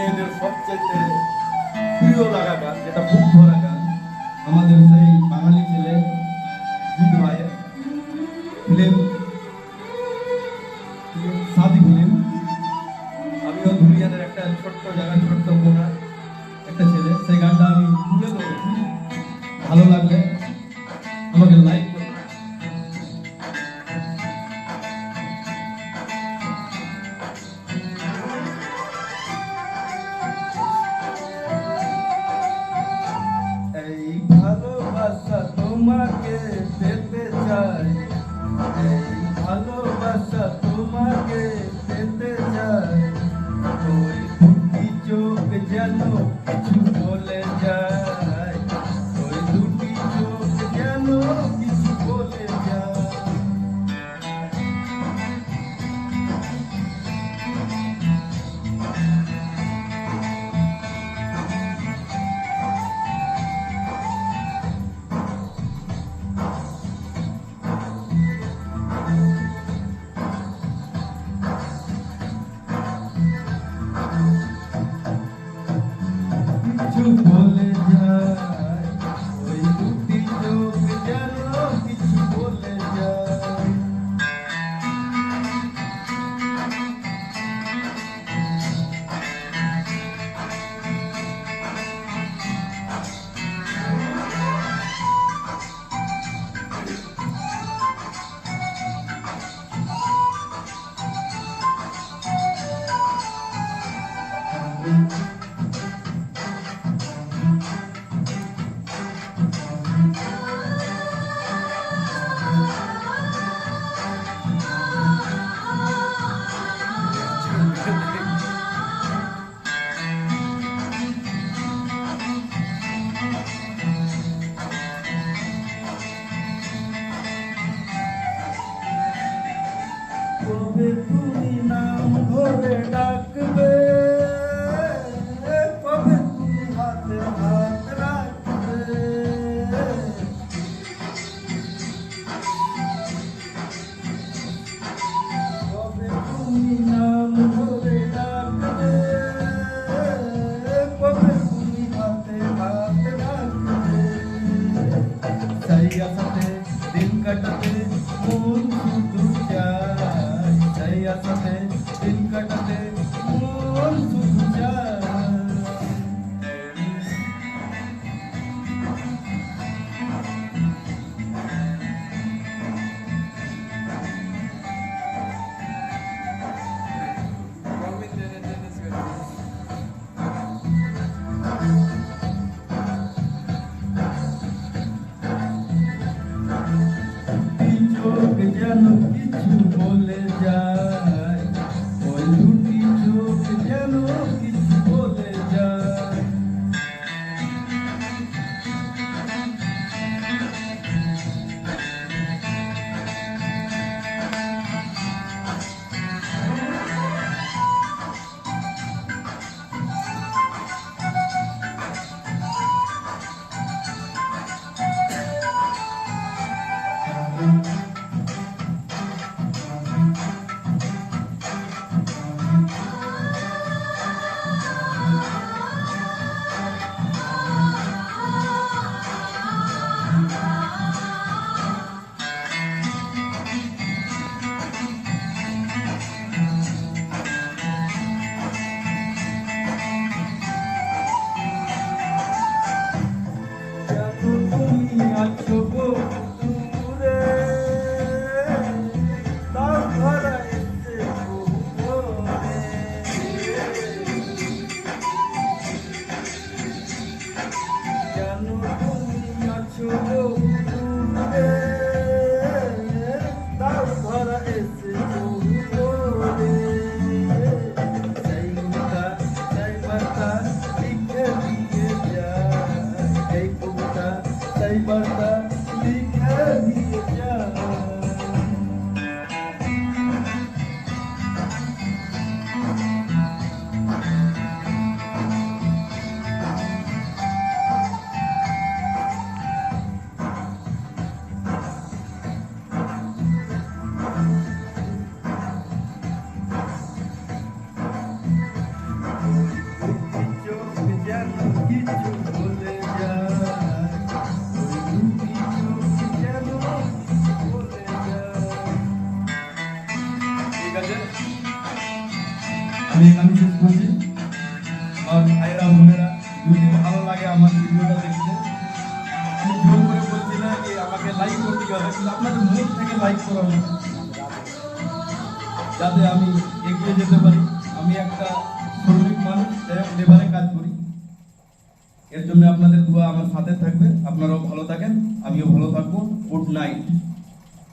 মেয়েদের সবচেয়ে প্রিয় লাগা গান, যেটা বুক ভরা গান, আমাদের সেই বাঙালি ছেলে জিৎ ভাইয়ের ফিল্ম সাদি ফিল্ম। আমিও ধুলিয়ানের একটা ছোট্ট জায়গায় ছোট্ট কোনা একটা ছেলে, সেই গানটা আমি তুলে ধরেছি। ভালো লাগলে আমাকে লাইক করুন। এই ভালোবাসা তোমাকে পেতে চাই, এই ভালোবাসা তোমাকে পেতে চাই, ওই দুটি চোখ যেন কিছু বলে যায়, ওই দুটি চোখ যেন কিছু বলে যায়। কিছু বলে যায়, ওই দুটি চোখ যেন কিছু বলে যায়। কবে তুমি নাম ধরে ডাকবে, কবে তুমি হাতে হাত রাখবে, কবে তুমি নাম ধরে ডাকবে, কবে তুমি হাতে হাত রাখবে। সেই আশাতে দিন কাটাতে মন শুধু চায়, সেই আশাতে দিন কাটাতে মন শুধু চায়। চোখ যেন কিছু বলে যায়, ওই দুটি চোখ যেন কিছু বলে যায়। আমি এখানে শেষ করছি। আমার ভাইয়েরা বোনেরা যদি ভালো লাগে আমার ভিডিওটা দেখতে, আমি জোর করে বলছি না যে আমাকে লাইক করতে হবে, কিন্তু আপনাদের মন থেকে লাইক করানো যাতে আমি এগিয়ে যেতে পারি। আমি একটা শ্রমিক মানুষ, লেবারে কাজ করি, এর জন্য আপনাদের দোয়া আমার সাথে থাকবে। আপনারাও ভালো থাকেন, আমিও ভালো থাকবো। Good night.